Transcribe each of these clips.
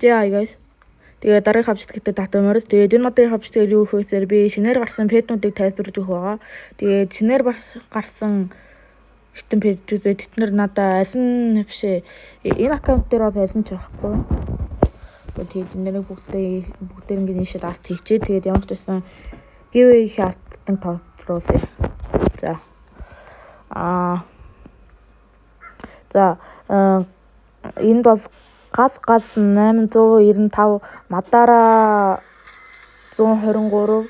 За guys. Тэгээ дараагийн хавчт гэдэг татамаар. Тэгээд энэ модын хавчтыг юу гэхээр би шинээр гарсан пэднүүдийг тайлбарлаж өгөх байгаа. Тэгээд шинээр гарсан хитэн пэдүүдээ тэднэр надаа аль нь бишээ энэ аккаунт дээр бол аль нь ч байхгүй. Тэгээд энийг бүгдээр ингэ нийшээ даст хийчээ. Тэгээд ямар ч байсан giveaway хартан тооцоолъё. За. За энэ бол газ 895 Мадара 123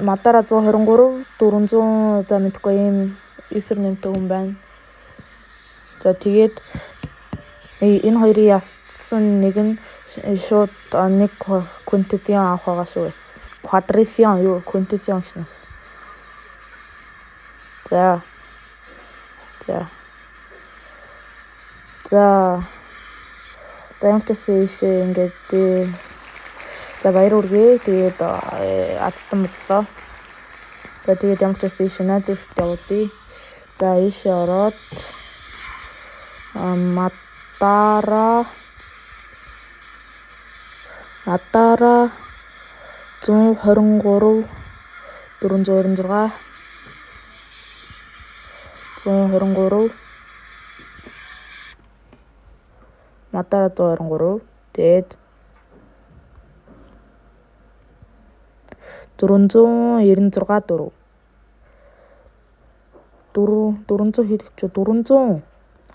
Мадара 123 400 за мэдгүй юм юсернэмтэй хүн байна. За тэгээд энэ хоёрын яссан нэг нь шууд нэг quantity авах байгаа шүү. Quadration юу quantity шнэс. За. Тэмтэсээ ингээд за баяр үргээ. Тэгээд азтан боллоо. За тэгээд ямтсээ шинэ текст явуулъя. За ийшээ ороод Мадара 123 426 123 Мадара 123 тэгээд 496 400 хэд ч 400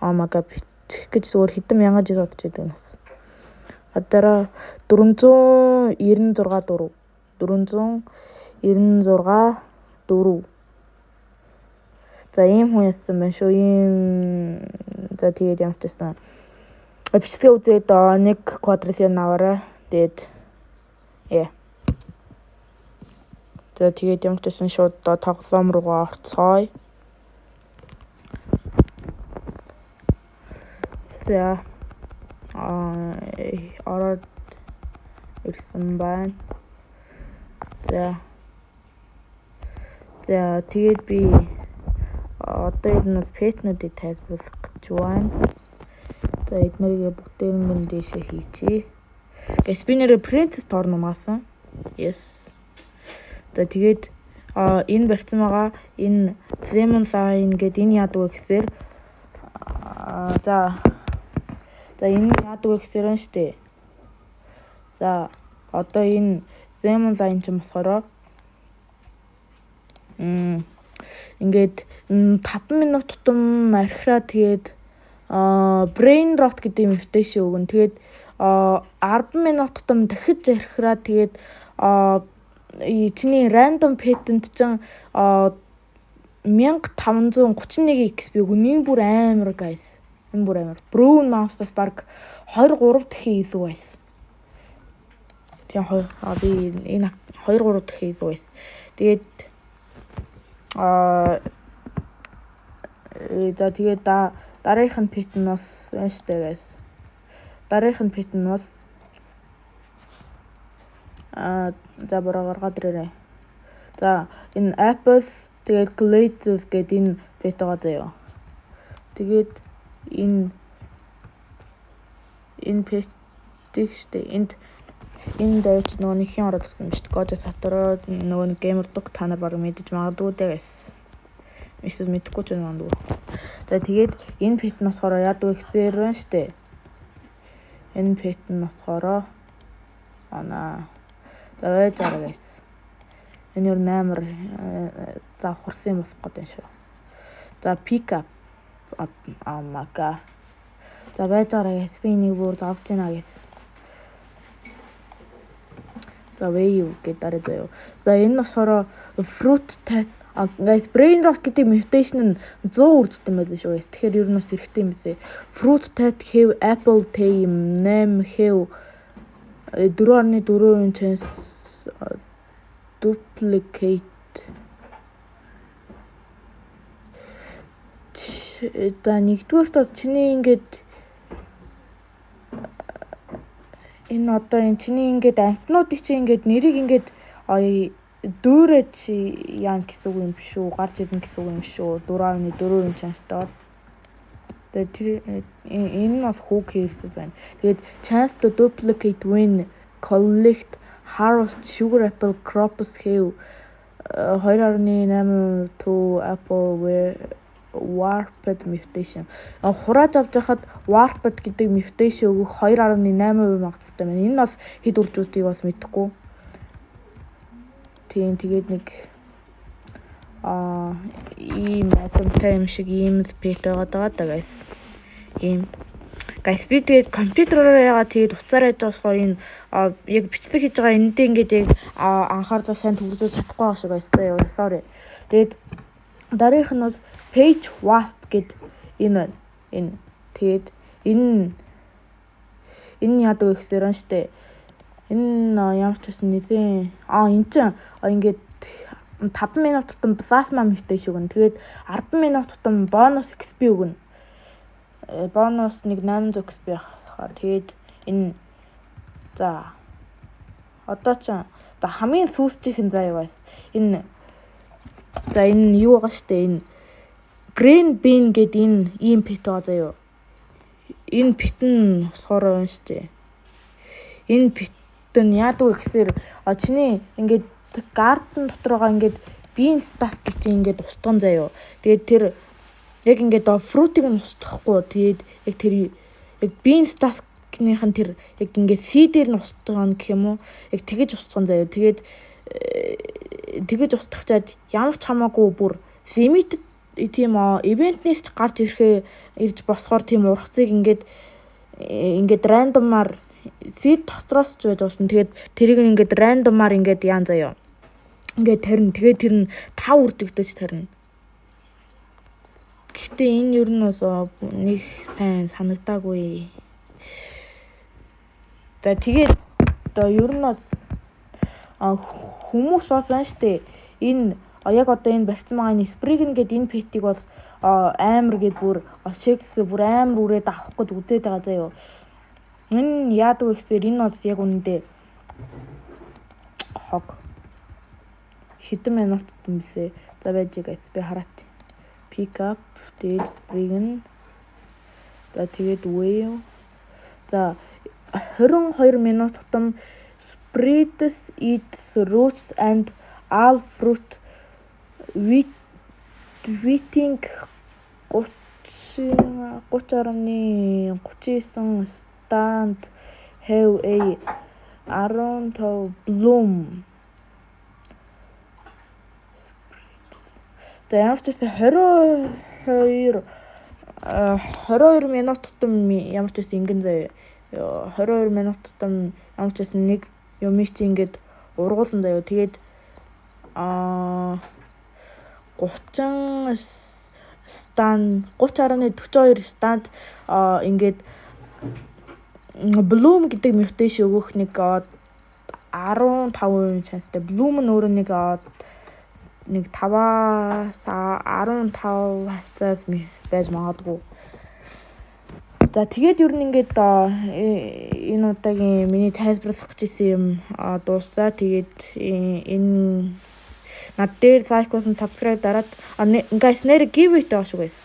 амага бичих гэж зүгээр хэдэн мянган жил бодож байдаг нас. Мадара 496 4 За ийм хүн яссан байна шүү. Ийм за тэгээд ямар ч байсан бичлэгээ үзээд нэг quadration аваарай. Тэгээд за тэгээд ямар ч байсан шууд тоглоом руугаа орцгоё. За ороод ирсэн байна. За тэгээд би одоо энэ пэтнүүдийг тайлбарлах гэж байна. За эднэрийг бүгдээр дэшээ хийчихье. Гэс би нэр принт тоор нумаасан. Yes. За тэгээд энэ барьсан байгаа энэ Lemon sign гэдэг энэ яадаг вэ гэхээр за энэ яадаг вэ гэхээр нь штэ. За одоо энэ Lemon sign ч юм болохоор ингээд 5 минут тутам архираа тэгээд brain rot гэдэг mutation өгөн. Тэгээд 10 минут тутам дахиж архираа тэгээд чиний random patent чинь 1531 XP өгөн. Энэ бүр амар guys. Энэ бүр амар. Brown mouse-аас баг 23 дахин илүү байсан. Тэгээд би энэ 2-3 дахин илүү байсан. Тэгээд за тэгээд дараагийнх нь patent бас байна штэ guys. Дараагийнх нь patent бол за бороо гаргаад ирээрэй. За энэ Apple тэгээд Glazes гэдэг энэ patent байгаа заяа. Тэгээд энэ patent штэ. Энэ дайч нөгөө нэг хин ороод ирсэн биш. Gojo Satoru нөгөө нэг геймер дуг та нар баг мэдэж магадгүй дээ guys. Эсвэл мэдэхгүй ч юм уу. За тэгээд энэ patent болохоор яадаг вэ гэхээр байна штэ. Энэ patent болохоор за байж байгаа guys. Энэ юу амар за хурсан юм болох гэдэг шүү. За pick up амака. За байж байгаа guys. Би энийг бүр зовж байна guys. За вэйв гэдэг дараа заяа. За энэ болохоор fruit tat guys brain rot гэдэг mutation нь 100 үрдтэй юм байна шүү guys. Тэгэхээр ер нь бас хэрэгтэй юм байна. Fruit tat have apple tame name have 4.4 chance duplicate за нэгдүгээр тал чиний ингээд энэ одоо энэ чиний ингээд амтнуудыг чи ингээд нэрийг ингээд дүүрэж яан гэсэн үг юм шүү. Гарч ирнэ гэсэн үг юм шүү. 4.4 чанстаад. Энэ нь бас hook хийсэн байна. Тэгээд chance to duplicate when collect harvest sugar apple crops have 2.8% to apple were warped mutation. Хурааж авч байхад warped гэдэг mutation өгөх 2.8% магадaltaй байна. Энэ бас хэд үржүүлтийг бас мэдэхгүй. Тэгээд нэг ийм асамтай юм шиг ийм спет байгаа даа guys. Ийм guys би тэгээд компьютероор яагаад тэгээд уцаараа яж байгаа болохоор энэ яг бичлэг хийж байгаа эндээ ингээд яг анхаарал сайн төгсөж чадахгүй байгаа шүү guys. Sorry. Тэгээд дараагийнх нь бас page wasp гэд энэ байна. Тэгээд энэ яадаг вэ гэхээр нь штэ. Энэ ямар ч байсан нэлээ энэ чинь ингээд 5 минут тутам plasma mutation өгнө. Тэгээд 10 минут тутам бонус XP өгнө. Бонус нэг 800 XP байхаар. Тэгээд энэ за одоо ч хамгийн сүүсчийнхэн заяа бас энэ юу байгаа штэ энэ green bean гэдэг энэ ийм пит байгаа заяа. Энэ пит нь болохоор байна штэ. Энэ пит нь яадаг вэ гэхээр чиний ингээд гарден дотороо ингээд bean stack гэж ингээд устган заяа. Тэгээд тэр яг ингээд фрутиг нь устгахгүй. Тэгээд яг тэр яг bean stack-ийнх нь тэр яг ингээд seed-ээр нь устгана гэх юм уу? Яг тэгэж устган заяа. Тэгээд тэгэж устгахчаад ямар ч хамаагүй бүр limited тийм event-нээс ч гарч ирж босгоор тийм ургацыг ингээд рандомаар seed дотроос ч байж болсон. Тэгээд тэрийг ингээд рандомаар ингээд яан заяа. Ингээд тарина. Тэгээд тэр нь 5 үржигдэж тарина. Гэхдээ энэ ер нь бас нэг сайн санагдаагүй. За тэгээд ер нь бас хүмүүс бас байна штэ. Энэ яг одоо энэ барьсан байгаа энэ Spriggan гэдэг энэ петиг бол амар гэд бүр шекс бүр амар үрээд авах гэж үзээд байгаа заяа. Энэ яадаг вэ гэхээр энэ бол яг үнэндээ хог хэдэн минут юм бэ? За байж guys би хараад. Pick up тэгээд Spriggan. За тэгээд wave. За 22 минут тутам spreads its roots and all fruit wheating 30.39 stand have a around bloom. За ямар ч гэсэн 22 минут тутам ямар ч гэсэн ингэн заяа. 22 минут тутам ямар ч гэсэн нэг юм чи ингээд ургуулсан заяа. Тэгээд 30.42 stand ингээд bloom гэдэг mutation өгөх нэг 15% chanceтай. Bloom нь өөрөө нэг 5-аас 15 хацаас байж магадгүй. За тэгээд ер нь ингээд энэ удаагийн миний тайлбарлах гэж ирсэн юм дуусаа. Тэгээд энэ над дээр лайксан subscribe дараад guys нэр giveaway тааш шүү guys.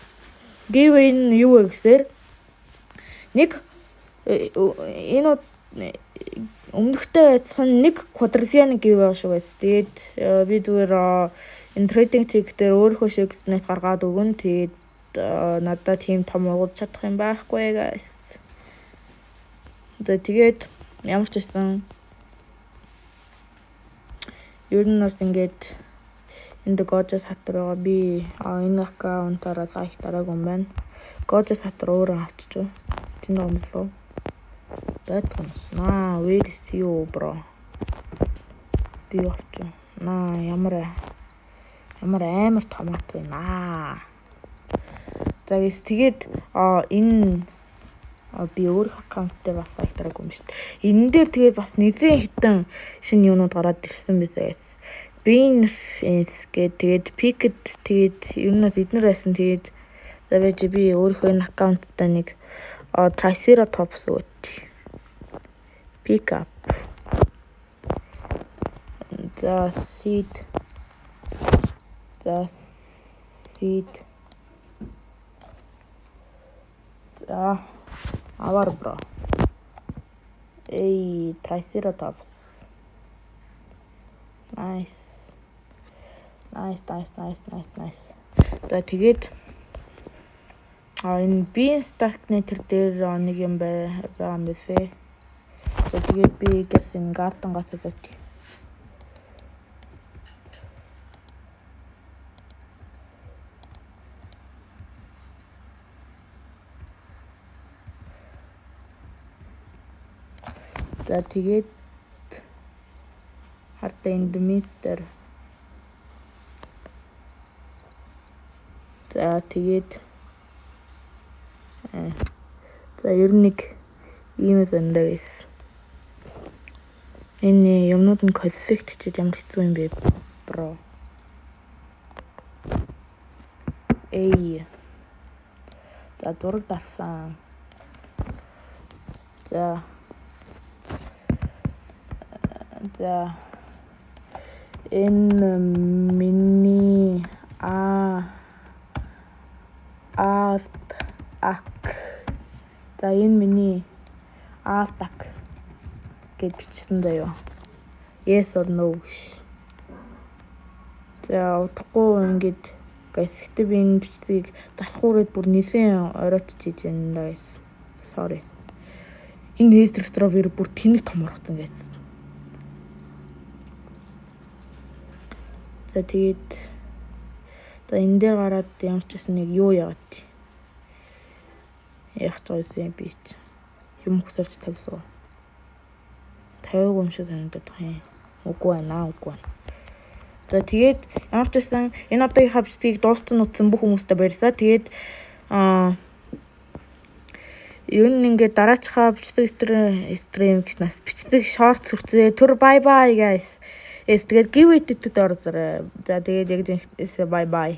Giveaway нь юу вэ гэхээр нэг энэ өмнөхтэй байсан нэг quadrillion giveaway шүү guys. Тэгээд би зүгээр энэ trading tick дээр өөрийнхөө шигснээс гаргаад өгөн. Тэгээд надад тийм том ургуулж чадах юм байхгүй guys. Тэгээд ямар ч байсан ер нь бас ингээд энэ Gorgeous хатар байгаа. Би энэ аккаунтаараа лайк дараагүй юм байна. Gorgeous хатар өөрөө авчиж. Тэнд онлоо. That comes. Where is you bro? Би авчиж. Ямар амар томат байна. За guys тэгээд энэ би өөр аккаунт дээр бас лайк дараагүй юм шүү дээ. Энэ дээр тэгээд бас нэлээд хитэн шинэ юунууд гараад ирсэн байсан guys. Bean fence тэгээд picket тэгээд ер нь эднэр байсан. Тэгээд за байж би өөрийнхөө энэ аккаунттай нэг Triceratops өгч. Pick up. The seed. За аваар бро. Эй, Triceratops. Nice. За тэгээд энэ Beanstalk-ны тэр дээр нэг юм байгаа юм бэсэ. За тэгээд би гэсэн Garden гацаад. За тэгээд хардаа энд мистер. За тэгээд за ер нь нэг ийм зандаа guys. Энэ юмнууд нь коллект хийж ямар хэцүү юм бэ бро. Эй. За зураг дарсан. За энэ миний За энэ миний attack гэж бичсэн заяа. Yes or no. За удахгүй ингээд guys гэтээ би энэ бичсийг засахгүйрээд бүр нисэн оройтж хийж байна guys. Sorry. Энэ Hester Strawberry бүр тэнэг томорхсон guys. За тэгээд за энэ дээр гараад ямар ч гэсэн нэг юу яваад. Яах вэ би ч юм хөсөрч тавьсан. 50 юм шиг санагдаад байна. Үгүй байна. За тэгээд ямар ч байсан энэ одоогийн хавцгийг дууссан утсан бүх хүмүүстээ баярлалаа. Тэгээд ер нь ингээд дараачихаа бичдэг стрим гэснээс бичдэг шорт сүрцээ. Түр bye guys. Тэгээд give it to орзорой. За тэгээд яг бай бай.